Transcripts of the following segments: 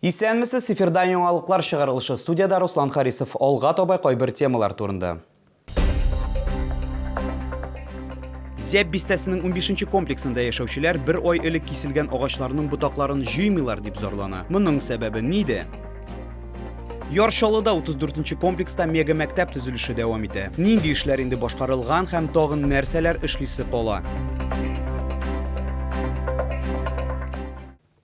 Исәнмесез, эфирдан яңалыклар чыгарылышы. Студияда Руслан Харисов. Алга табай кайбер темалар турында. Зәп бистәсенең 15-нче комплексында яшәүчеләр бер ай элек киселгән агачларның ботакларын җыймыйлар дип зарлана. Моның сәбәбе нидә? Яршалыда 34-нче комплекста мега мәктәп төзелеше дәвам итә. Нинди эшләр инде башкарылган һәм тагын нәрсәләр эшлисе кала?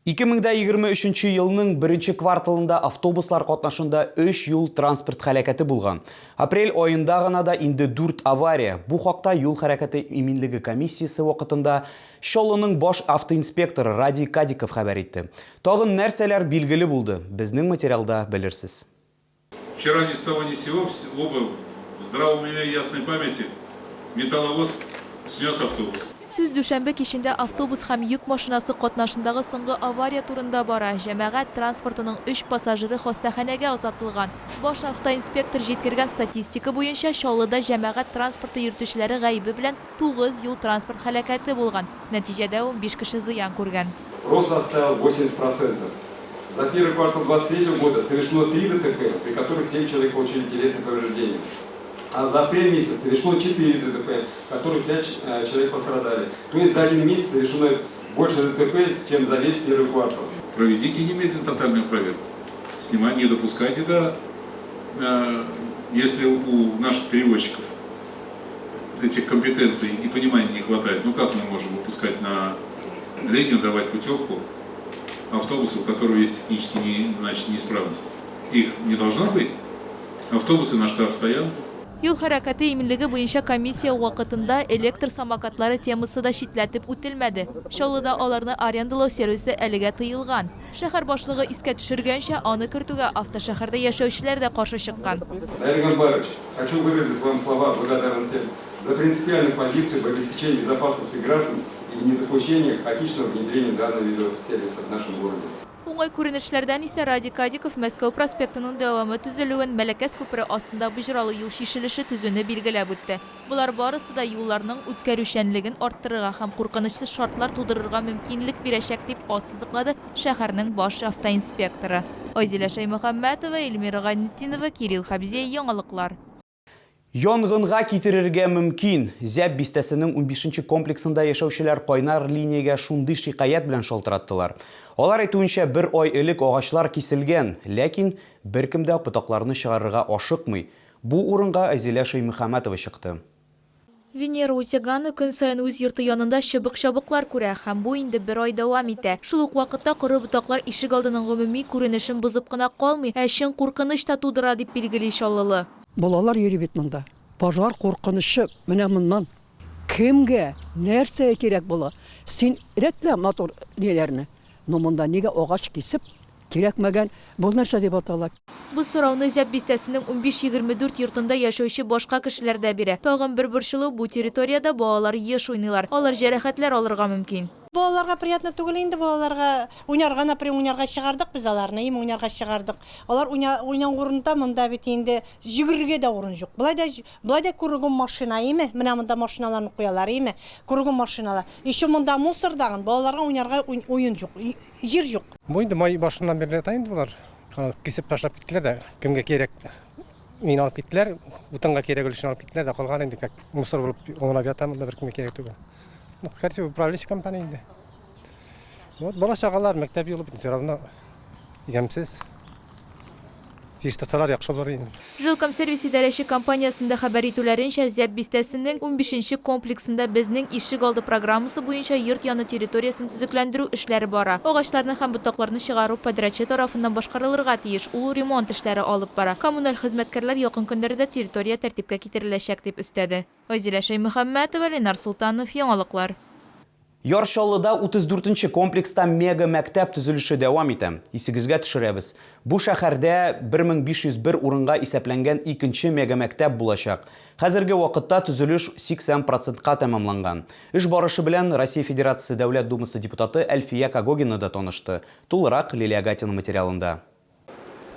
2023 елның 1-нче кварталында автобуслар катнашында 3 юл транспорт хәрәкәте булган. Апрель аенда гына да инде 4 авария. Бу хакта юл хәрәкәте иминлеге комиссиясе вакытында Шолының баш автоинспекторы Ради Кадиков хәбәр итте. Тагын нәрсәләр билгеле булды? Безнең материалда белерсез. Вчера ни с того ни с сего, оба в здравом уме и ясной памяти, металловоз снес автобус. Сүз дүшәмбе кичендә автобус һәм йөк машинасы катнашындагы соңгы авария турында бара. Җәмәгать транспортының 3 пассажиры хастаханәгә озатылган. Баш автоинспектор җиткергән статистика буенча Шаулыда җәмәгать транспорты йөртүчеләре гаибе белән 9 юл транспорт һәлакәте булган. Нәтиҗәдә 15 кеше зыян күргән. Рост составил 80%. За первый квартал 2023 года совершено 3 ДТП, при которых 7 человек получили телесные повреждения. А за апрель месяц совершено 4 ДТП, в которых 5 человек пострадали. То есть за один месяц совершено больше ДТП, чем за весь первый квартал. Проведите немедленно тотальную проверку. Не допускайте, если у наших перевозчиков этих компетенций и понимания не хватает, ну как мы можем выпускать на линию, давать путевку автобусу, у которого есть технические неисправности. Их не должно быть. Автобусы на штрафстоянке. Юл хәрәкәте иминлеге буенча комиссия вакытында электр самокатлары темасы да читләтеп үтелмәде. Шаулыда аларны арендалау сервисы әлегә тыелган. Шәһәр башлыгы искә төшергәнчә, аны кертүгә автошәһәрдә яшәүчеләр дә каршы чыккан. Олег Барыч, хочу выразить вам слова благодарности за принципиальную позицию по обеспечению безопасности граждан и недопущения хаотичного внедрения данного вида сервиса в нашем городе. Уңай күренешләрдән исә Ради Кадиков Мәскәү проспектының дәвамы төзелүен, Мәләкәс күпере астында боҗралы юл шишелеше төзүне билгеләп үтте. Булар барысы да юлларның үткәрүчәнлеген арттырырга һәм куркынычсыз шартлар тудырырга мөмкинлек бирәчәк дип ассызыклады шәһәрнең баш автоинспекторы. Айзилә Шаймөхәммәтова, Эльмира Гайнетдинова, Кирилл Хабзи, яңалыклар. Янгынга китерергә мөмкин. Зәп бистәсенең 15-нче комплексында яшәүчеләр кайнар линиягә шундый шикаят белән шалтыраттылар. Алар әйтүенчә, бер ай элек агачлар киселгән, ләкин беркем дә ботакларны чыгарырга ашыкмый. Бу урынга Азилә Шаймөхәммәтова чыкты. Венера Утяганы көн сайын үз йорты янында чыбык-чабыклар күрә һәм бу инде бер ай дәвам итә. Шул ук вакытта коры ботаклар ишек алдының гомуми күренешен бозып кына калмый, ә чын куркыныч та тудыра дип билгели Шаллылы. Балалар йөри бит монда. Пожар куркынышы менә моннан. Кемгә нәрсә кирәк була? Син рәтлә мотор ниләрне. Но монда нигә агач кисеп кирәкмәгән бу нәрсә дип атала. Бу сорауны Зәп бистәсенең 15-24 йортында яшәүче башка кешеләр дә бирә. Тагын бер борчылу, бу территорияда балалар еш уйныйлар. Алар җәрәхәтләр алырга мөмкин. Балаларга приятно түгел инде, балаларга уйнарга, например, уйнарга чыгардык без аларны, уйнарга чыгардык. Алар уйнау урында монда бит инде йөгергә дә урын юк. Булай да күргән машина име? Менә монда машиналарны куялар име? Күргән машиналар. Еще монда мусор дагын, балаларга уйнарга уен юк, җир юк. Бу инде май башыннан бирле тайын булар. Кисеп ташлап киттеләр дә, кемгә кирәк мин алып киттеләр, утынга кирәк өчен алып киттеләр дә, калган инде мусор булып оңлап ята, монда беркемгә кирәк түгел. Хотите управляющая компания. Вот балачагалар мәктәп юлы бит, все равно ямсыз. Тиштаталар яхшы булыр инде. Жилком сервис идарәче компаниясында хәбәр итүләренчә, Зәп бистәсенең 15-нче комплексында безнең ишек алды программасы буенча йорт яны территориясын төзекләндерү эшләре бара. Агачларны һәм ботакларны чыгару подрядчы тарафыннан башкарылырга тиеш. Ул ремонт эшләре алып бара. Коммуналь хезмәткәрләр якын көннәрдә территория тәртипкә китереләчәк дип өстәде. Азилә Шаймөхәммәтова, Ленар Султанов, яңалыклар. Яршалыда 34-нче комплекста мега мәктәп төзелеше дәвам итә. Исегезгә төшерәбез. Бу шәһәрдә 1501 урынга исәпләнгән 2-нче мега мәктәп булачак. Хәзерге вакытта төзелеш 80%-ка тәмамланган. Эш барышы белән Россия Федерациясе Дәүләт Думасы депутаты Әлфия Кагогина да танышты. Тулырак Лилия Гатина материалында.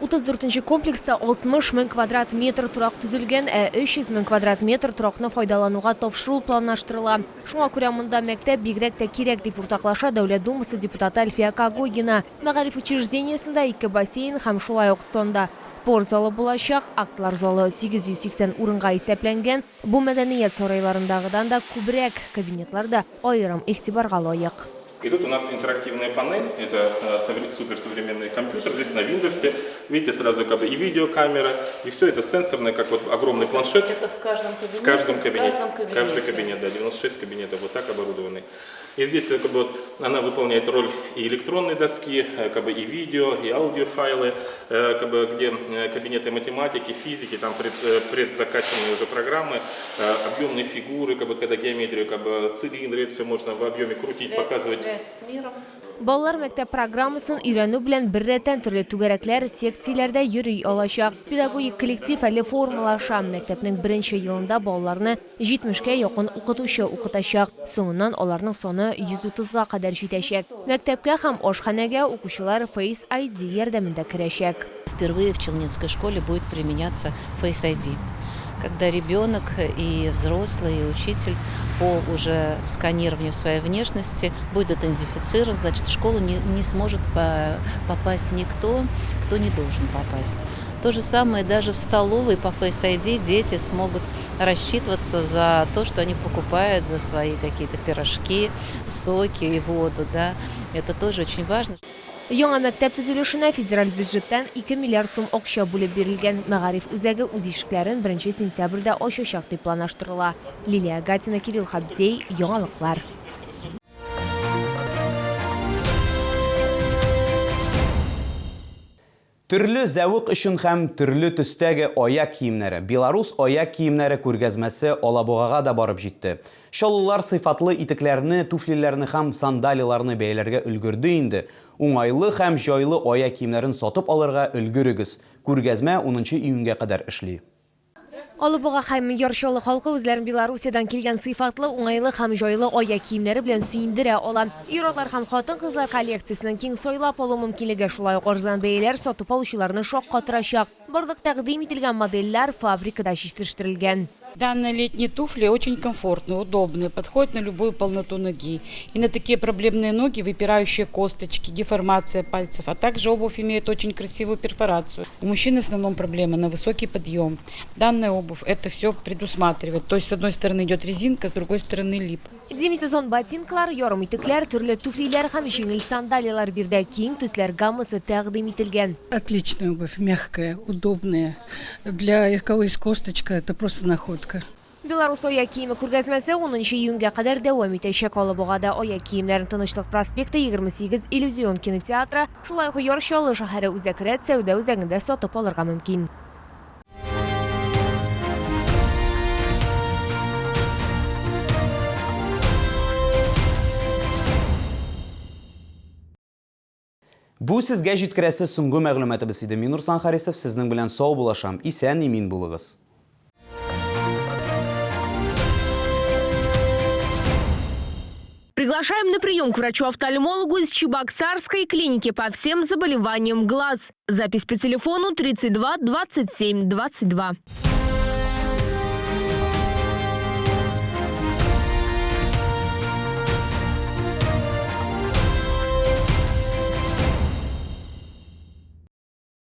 34 комплекста 60 мың квадрат метр тұрақ түзілген, 300 мың квадрат метр тұрақны файдалануға тапшыру планлаштырыла. Шуңа күрә монда мәктәп бигрәк тә кирәк дип уртаклаша Дәүләт Думасы депутаты Альфия Кагогина. Мәгариф учреждениесендә 2 бассейн һәм шулай ук сонда спорт залы булачак, актлар залы 880 урынга исәпләнгән. Бу мәдәният сарайларындагыдан да күбрәк кабинетларда аерым игътибарга лаек. И тут у нас интерактивная панель, это суперсовременный компьютер, здесь на Windows, видите, сразу как бы и видеокамера, и все это сенсорное, как вот огромный планшет. Это в каждом кабинете? В каждом кабинете. Каждый кабинет, да, 96 кабинетов вот так оборудованы. И здесь как бы, вот, она выполняет роль и электронной доски, как бы, и видео, и аудиофайлы, как бы, где кабинеты математики, физики, там предзакачанные уже программы, объемные фигуры, как бы, когда геометрию, как бы, цилиндры, все можно в объеме крутить, показывать. Балалар мәктәп программасын өйрәнү белән бер рәттән төрле түгәрәкләр секцияләрдә йөри алачак. Педагогик коллектив әле формалаша. Мәктәпнең 1нче елында балаларны 70-кә якын укытучы укытачак. Соңыннан аларның саны 130-га кадәр җитәчәк. Мәктәпкә һәм ашханәгә укучылар Face ID ярдәмендә керәчәк. Впервые в Челнинской школе будет применяться Face ID. Когда ребенок и взрослый, и учитель по уже сканированию своей внешности будет идентифицирован, значит, в школу не сможет попасть никто, кто не должен попасть. То же самое даже в столовой по Face ID дети смогут рассчитываться за то, что они покупают, за свои какие-то пирожки, соки и воду. Да? Это тоже очень важно. Яңа мәктәп төзелешенә федераль бюджеттан 2 миллиард сум акча бүлеп бирелгән. Мәгариф үзәге үз ишекләрен 1 сентябрьдә ачачак дип планлаштырыла. Лилия Гатина, Кирилл Хабзей, яңалыклар. Төрле зәвык өчен һәм төрле төстәге аяк киемнәре. Беларус аяк киемнәре күргәзмәсе Алабугага да барып җитте. Шаллылар сыйфатлы итекләрне, туфлиләрне һәм сандалияларны бәяләргә өлгерде инде. Уңайлы һәм җайлы аяк киемнәрен сатып алырга өлгерегез. Күргәзмә 10 июньгә кадәр эшли. Алабуга һәм Яршалы халкы үзләрен Беларусиядән килгән сыйфатлы, уңайлы һәм җайлы аяк киемнәре белән сөендерә ала. Ир-атлар һәм хатын-кызлар коллекциясенең киң сайлап алу мөмкинлеге, шулай ук арзан бәяләр сатып алучыларны шаккатырачак. Барлык тәкъдим ителгән модельләр фабрикада җитештерелгән. Данные летние туфли очень комфортные, удобные, подходят на любую полноту ноги. И на такие проблемные ноги выпирающие косточки, деформация пальцев, а также обувь имеет очень красивую перфорацию. У мужчин в основном проблема на высокий подъем. Данная обувь это все предусматривает. То есть с одной стороны идет резинка, с другой стороны лип. Демисезон ботинкалар, ярым итекләр, төрле туфлиләр һәм җиңел сандалиялар бирдә киң төсләр гаммасы тәкъдим ителгән. Отличная обувь, мягкая, удобная. Для кого есть косточка, это просто находка. Беларус аяк киеме күргәзмәсе 10 июньгә кадәр дәвам итәчәк. Алабугада аяк киемнәрен Тынычлык проспекты 28 иллюзион кинотеатры, шулай ук Яршалы шәһәре үзәк сәүдә үзәгендә сатып алырга мөмкин. Бу сезгә җиткерәсе соңгы мәгълүматыбыз иде. Мин Нурсан Харисов, сезнең белән сау булашам. Исән имин булыгыз. Приглашаем на прием к врачу-офтальмологу из Чебоксарской клиники по всем заболеваниям глаз. Запись по телефону 32 27 22.